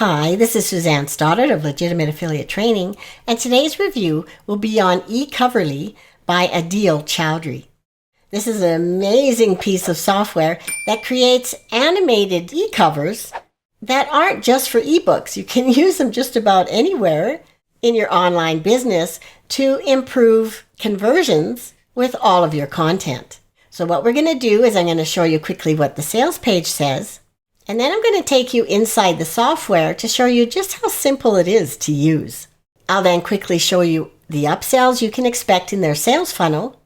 Hi, this is Suzanne Stoddart of Legitimate Affiliate Training, and today's review will be on eCoverly by Adeel Chowdhry. This is an amazing piece of software that creates animated e-covers that aren't just for ebooks. You can use them just about anywhere in your online business to improve conversions with all of your content. So what we're going to do is I'm going to show you quickly what the sales page says. And then I'm going to take you inside the software to show you just how simple it is to use. I'll then quickly show you the upsells you can expect in their sales funnel,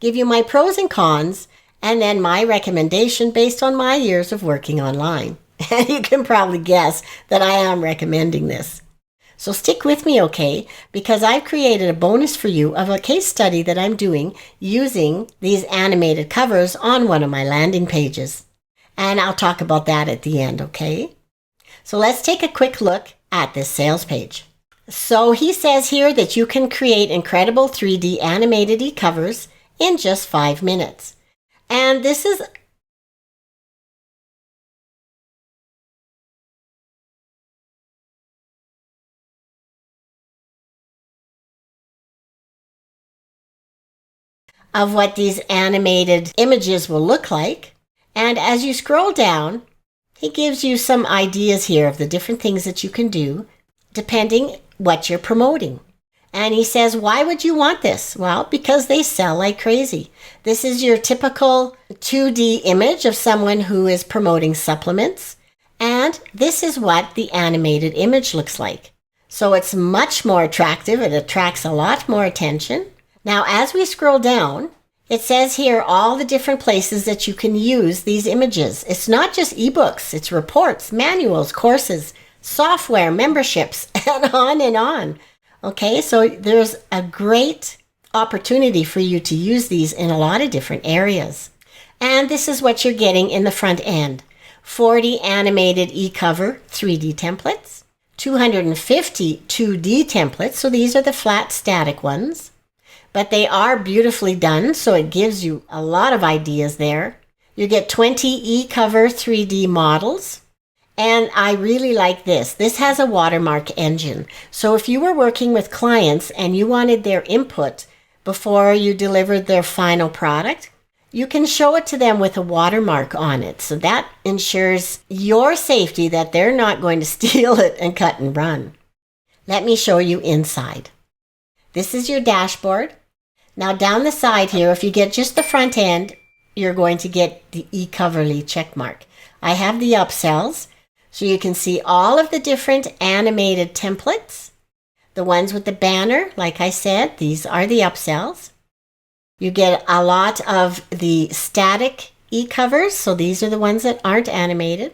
give you my pros and cons, and then my recommendation based on my years of working online. And you can probably guess that I am recommending this. So stick with me, okay? Because I've created a bonus for you of a case study that I'm doing using these animated covers on one of my landing pages. And I'll talk about that at the end, okay? So let's take a quick look at this sales page. So he says here that you can create incredible 3D animated e-covers in just 5 minutes. And this is of what these animated images will look like. And as you scroll down, he gives you some ideas here of the different things that you can do depending what you're promoting. And he says, why would you want this? Well, because they sell like crazy. This is your typical 2D image of someone who is promoting supplements. And this is what the animated image looks like. So it's much more attractive. It attracts a lot more attention. Now, as we scroll down, it says here all the different places that you can use these images. It's not just ebooks, it's reports, manuals, courses, software, memberships, and on and on. Okay, so there's a great opportunity for you to use these in a lot of different areas. And this is what you're getting in the front end. 40 animated e-cover 3D templates, 250 2D templates, so these are the flat static ones. But they are beautifully done, so it gives you a lot of ideas there. You get 20 eCover 3D models, and I really like this. This has a watermark engine. So if you were working with clients and you wanted their input before you delivered their final product, you can show it to them with a watermark on it. So that ensures your safety that they're not going to steal it and cut and run. Let me show you inside. This is your dashboard. Now down the side here, if you get just the front end, you're going to get the eCoverly checkmark. I have the upsells, so you can see all of the different animated templates. The ones with the banner, like I said, these are the upsells. You get a lot of the static e-covers, so these are the ones that aren't animated.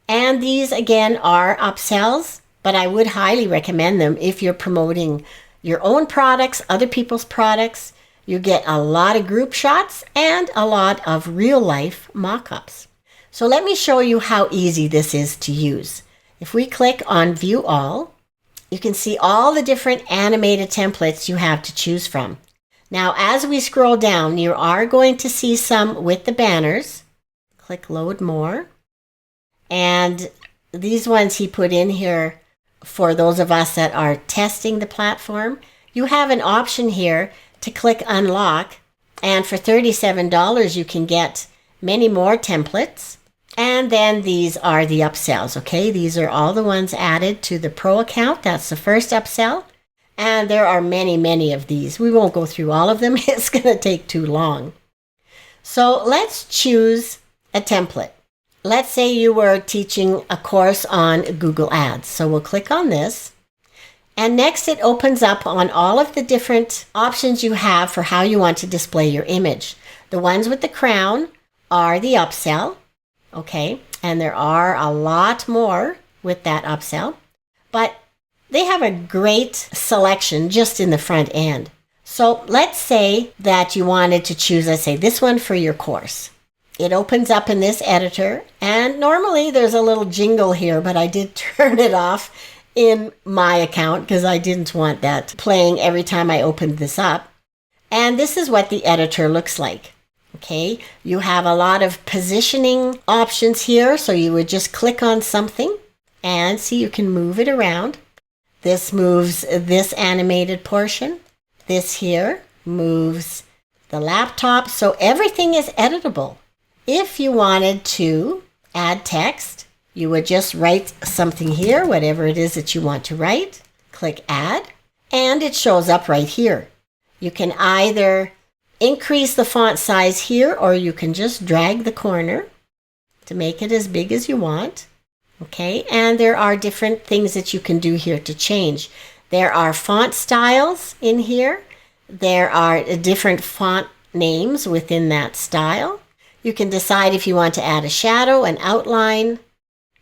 And these again are upsells, but I would highly recommend them if you're promoting your own products, other people's products. You get a lot of group shots and a lot of real life mock-ups. So let me show you how easy this is to use. If we click on View All, you can see all the different animated templates you have to choose from. Now, as we scroll down, you are going to see some with the banners. Click Load More. And these ones he put in here for those of us that are testing the platform. You have an option here to click Unlock, and for $37 you can get many more templates. And then these are the upsells, okay? These are all the ones added to the Pro account. That's the first upsell. And there are many, many of these. We won't go through all of them. It's going to take too long. So let's choose a template. Let's say you were teaching a course on Google Ads. So we'll click on this. And next it opens up on all of the different options you have for how you want to display your image. The ones with the crown are the upsell. Okay, and there are a lot more with that upsell. But they have a great selection just in the front end. So let's say that you wanted to choose, let's say, this one for your course. It opens up in this editor, and normally there's a little jingle here, but I did turn it off in my account because I didn't want that playing every time I opened this up. And this is what the editor looks like. Okay, you have a lot of positioning options here, so you would just click on something And see, you can move it around. This moves this animated portion. This here moves the laptop. So everything is editable. If you wanted to add text, you would just write something here, whatever it is that you want to write. Click Add, and it shows up right here. You can either increase the font size here, or you can just drag the corner to make it as big as you want. Okay, and there are different things that you can do here to change. There are font styles in here. There are different font names within that style. You can decide if you want to add a shadow, an outline,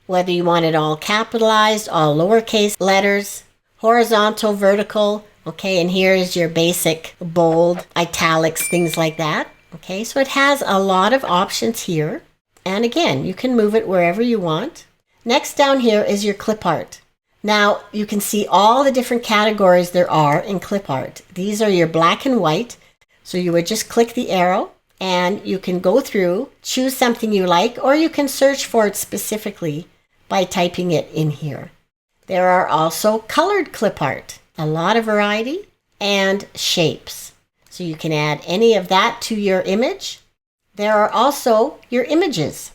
whether you want it all capitalized, all lowercase letters, horizontal, vertical. Okay, and here is your basic bold, italics, things like that. Okay, so it has a lot of options here. And again, you can move it wherever you want. Next down here is your clip art. Now you can see all the different categories there are in clip art. These are your black and white. So you would just click the arrow and you can go through, choose something you like, or you can search for it specifically by typing it in here. There are also colored clip art, a lot of variety, and shapes. So you can add any of that to your image. There are also your images.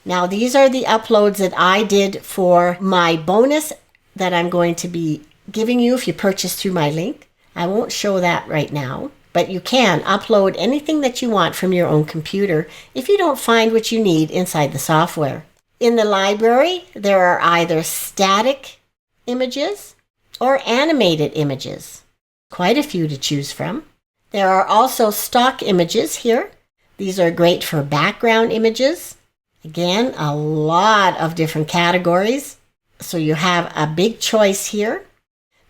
Now these are the uploads that I did for my bonus that I'm going to be giving you if you purchase through my link. I won't show that right now, but you can upload anything that you want from your own computer if you don't find what you need inside the software. In the library, there are either static images or animated images. Quite a few to choose from. There are also stock images here. These are great for background images. Again, a lot of different categories. So you have a big choice here.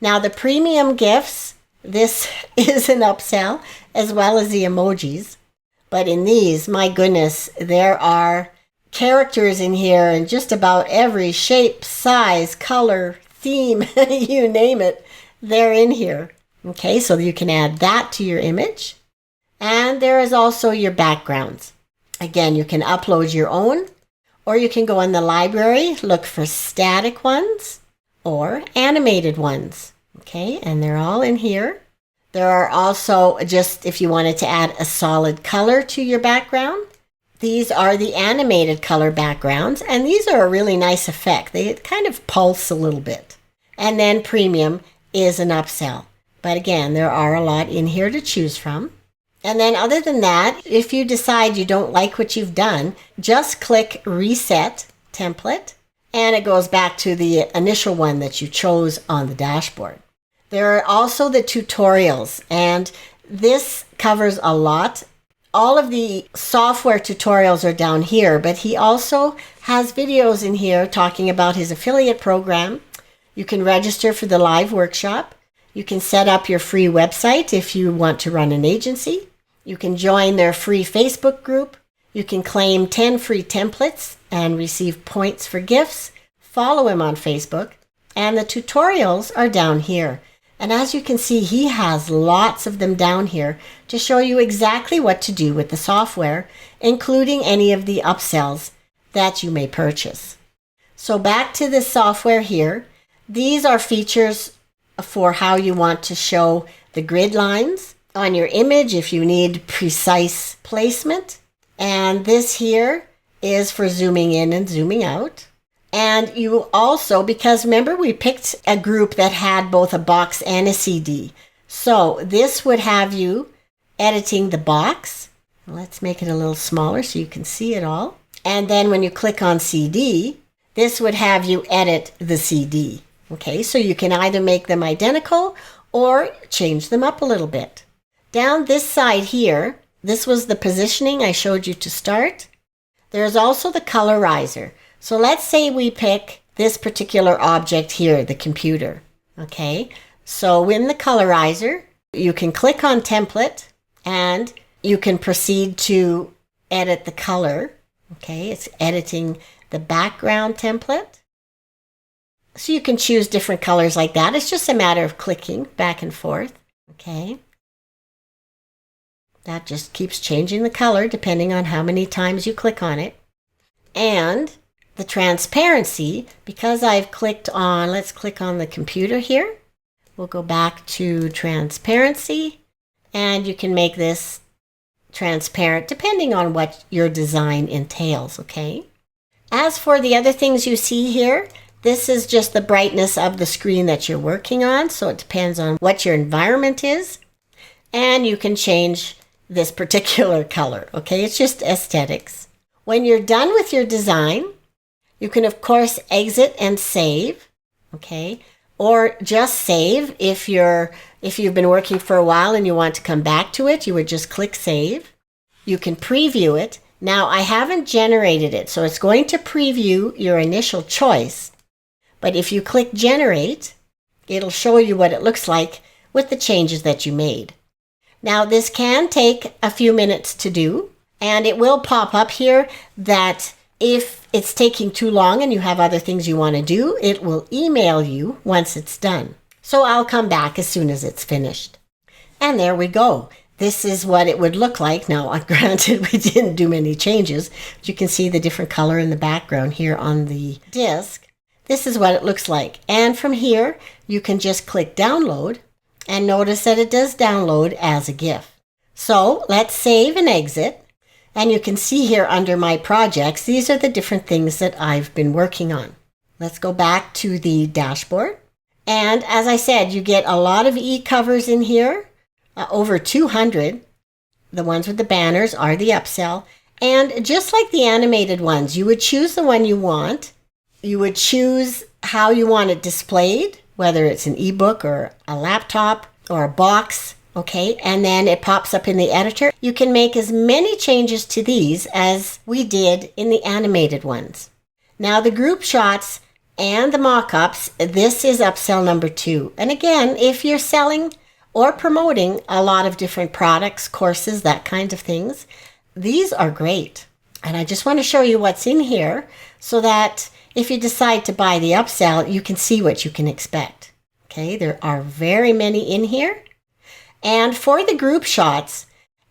Now the premium gifts, this is an upsell as well as the emojis. But in these, my goodness, there are characters in here in just about every shape, size, color, theme, you name it, they're in here. Okay, so you can add that to your image. And there is also your backgrounds. Again, you can upload your own, or you can go in the library, look for static ones or animated ones. Okay, and they're all in here. There are also just if you wanted to add a solid color to your background. These are the animated color backgrounds, and these are a really nice effect. They kind of pulse a little bit. And then premium is an upsell. But again, there are a lot in here to choose from. And then other than that, if you decide you don't like what you've done, just click Reset Template, and it goes back to the initial one that you chose on the dashboard. There are also the tutorials, and this covers a lot. All of the software tutorials are down here, but he also has videos in here talking about his affiliate program. You can register for the live workshop. You can set up your free website if you want to run an agency. You can join their free Facebook group. You can claim 10 free templates and receive points for gifts. Follow him on Facebook. And the tutorials are down here. And as you can see, he has lots of them down here to show you exactly what to do with the software, including any of the upsells that you may purchase. So back to this software here. These are features for how you want to show the grid lines on your image if you need precise placement. And this here is for zooming in and zooming out. And you also, because remember we picked a group that had both a box and a CD. So this would have you editing the box. Let's make it a little smaller so you can see it all. And then when you click on CD, this would have you edit the CD. Okay, so you can either make them identical or change them up a little bit. Down this side here, this was the positioning I showed you to start. There's also the colorizer. So let's say we pick this particular object here, the computer. Okay, so in the colorizer, you can click on template and you can proceed to edit the color. Okay, it's editing the background template. So you can choose different colors like that. It's just a matter of clicking back and forth. Okay. That just keeps changing the color depending on how many times you click on it. And the transparency, because I've clicked on, let's click on the computer here. We'll go back to transparency, and you can make this transparent depending on what your design entails, okay? As for the other things you see here, this is just the brightness of the screen that you're working on, so it depends on what your environment is. And you can change this particular color, okay? It's just aesthetics. When you're done with your design, you can of course exit and save, okay? Or just save if you've been working for a while and you want to come back to it, you would just click save. You can preview it. Now I haven't generated it, so it's going to preview your initial choice. But if you click generate, it'll show you what it looks like with the changes that you made. Now this can take a few minutes to do, and it will pop up here that if it's taking too long and you have other things you want to do, it will email you once it's done. So I'll come back as soon as it's finished. And there we go. This is what it would look like. Now, granted, we didn't do many changes, but you can see the different color in the background here on the disc. This is what it looks like. And from here, you can just click download, and notice that it does download as a GIF. So let's save and exit. And you can see here under my projects, these are the different things that I've been working on. Let's go back to the dashboard. And as I said, you get a lot of e-covers in here, over 200. The ones with the banners are the upsell. And just like the animated ones, you would choose the one you want. You would choose how you want it displayed, whether it's an ebook or a laptop or a box. Okay, and then it pops up in the editor. You can make as many changes to these as we did in the animated ones. Now the group shots and the mockups, this is upsell number 2. And again, if you're selling or promoting a lot of different products, courses, that kind of things, these are great. And I just want to show you what's in here so that if you decide to buy the upsell, you can see what you can expect. Okay, there are very many in here. And for the group shots,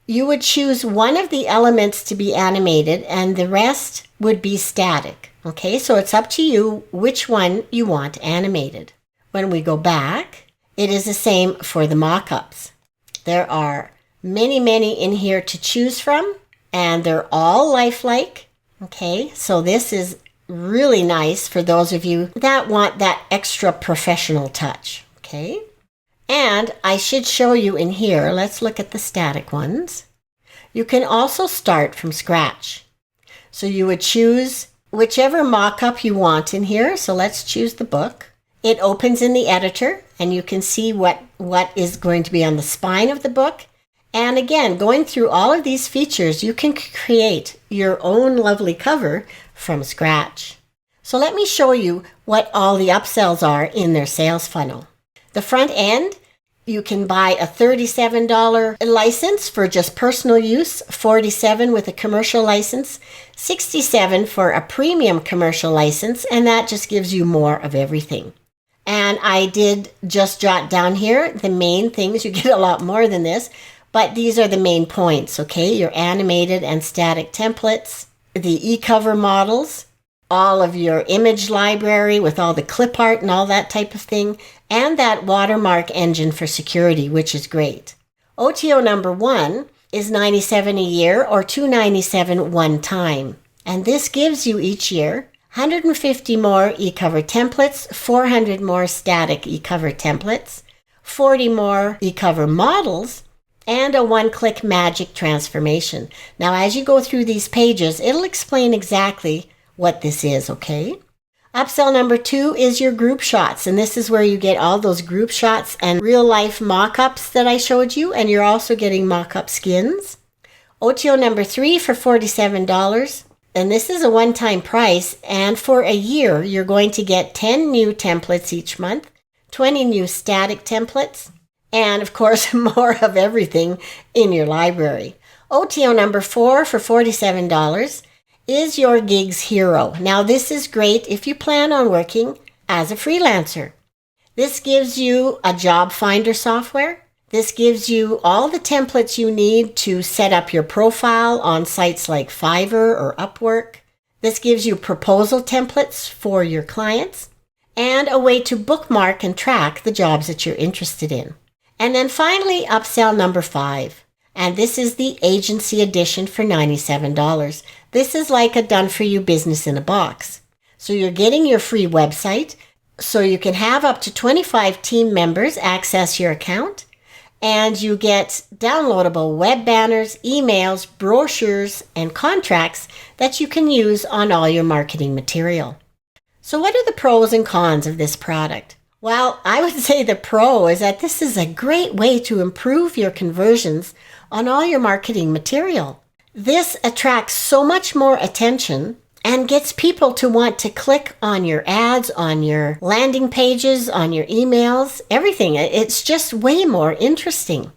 you would choose one of the elements to be animated and the rest would be static. Okay, so it's up to you which one you want animated. When we go back, it is the same for the mock-ups. There are many, many in here to choose from, and they're all lifelike. Okay, so this is really nice for those of you that want that extra professional touch. Okay. And I should show you in here, let's look at the static ones. You can also start from scratch. So you would choose whichever mock-up you want in here. So let's choose the book. It opens in the editor and you can see what is going to be on the spine of the book. And again, going through all of these features, you can create your own lovely cover from scratch. So let me show you what all the upsells are in their sales funnel. The front end, you can buy a $37 license for just personal use, $47 with a commercial license, $67 for a premium commercial license, and that just gives you more of everything. And I did just jot down here the main things. You get a lot more than this, but these are the main points, okay? Your animated and static templates, the eCover models, all of your image library with all the clip art and all that type of thing, and that watermark engine for security, which is great. OTO number 1 is $97 a year or $297 one time. And this gives you each year 150 more eCover templates, 400 more static eCover templates, 40 more eCover models, and a one-click magic transformation. Now, as you go through these pages, it'll explain exactly what this is, okay? Upsell number 2 is your group shots, and this is where you get all those group shots and real-life mock-ups that I showed you, and you're also getting mock-up skins. OTO number 3 for $47, and this is a one-time price, and for a year, you're going to get 10 new templates each month, 20 new static templates, and of course, more of everything in your library. OTO number 4 for $47 is your Gigs Hero. Now, this is great if you plan on working as a freelancer. This gives you a job finder software. This gives you all the templates you need to set up your profile on sites like Fiverr or Upwork. This gives you proposal templates for your clients and a way to bookmark and track the jobs that you're interested in. And then finally, upsell number 5. And this is the agency edition for $97. This is like a done-for-you business in a box. So you're getting your free website, so you can have up to 25 team members access your account, and you get downloadable web banners, emails, brochures, and contracts that you can use on all your marketing material. So what are the pros and cons of this product? Well, I would say the pro is that this is a great way to improve your conversions on all your marketing material. This attracts so much more attention and gets people to want to click on your ads, on your landing pages, on your emails, everything. It's just way more interesting.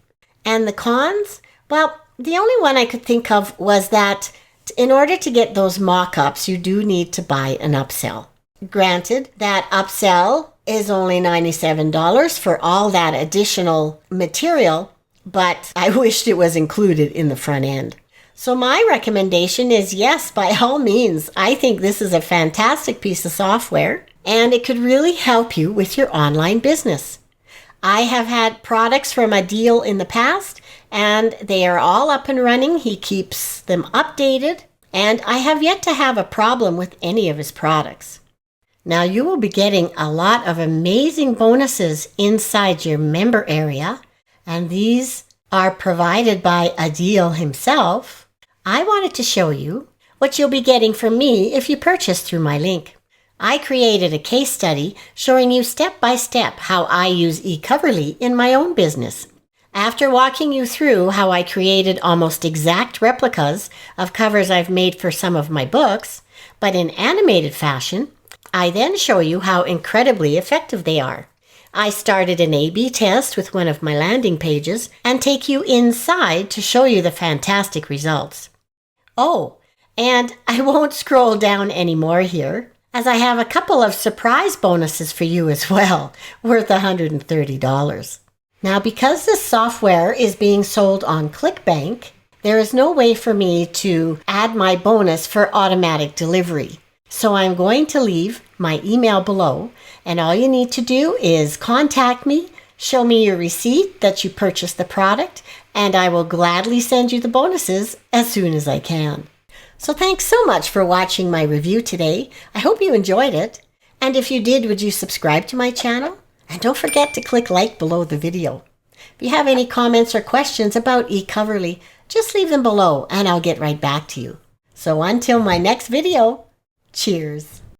And the cons? Well, the only one I could think of was that in order to get those mock-ups, you do need to buy an upsell. Granted, that upsell is only $97 for all that additional material, but I wished it was included in the front end. So my recommendation is yes, by all means. I think this is a fantastic piece of software and it could really help you with your online business. I have had products from Adeel in the past and they are all up and running. He keeps them updated and I have yet to have a problem with any of his products. Now you will be getting a lot of amazing bonuses inside your member area, and these are provided by Adeel himself. I wanted to show you what you'll be getting from me if you purchase through my link. I created a case study showing you step by step how I use eCoverly in my own business. After walking you through how I created almost exact replicas of covers I've made for some of my books, but in animated fashion, I then show you how incredibly effective they are. I started an A/B test with one of my landing pages and take you inside to show you the fantastic results. Oh, and I won't scroll down anymore here, as I have a couple of surprise bonuses for you as well, worth $130. Now, because this software is being sold on ClickBank, there is no way for me to add my bonus for automatic delivery. So I'm going to leave my email below, and all you need to do is contact me, show me your receipt that you purchased the product, and I will gladly send you the bonuses as soon as I can. So thanks so much for watching my review today. I hope you enjoyed it. And if you did, would you subscribe to my channel? And don't forget to click like below the video. If you have any comments or questions about eCoverly, just leave them below and I'll get right back to you. So until my next video, cheers.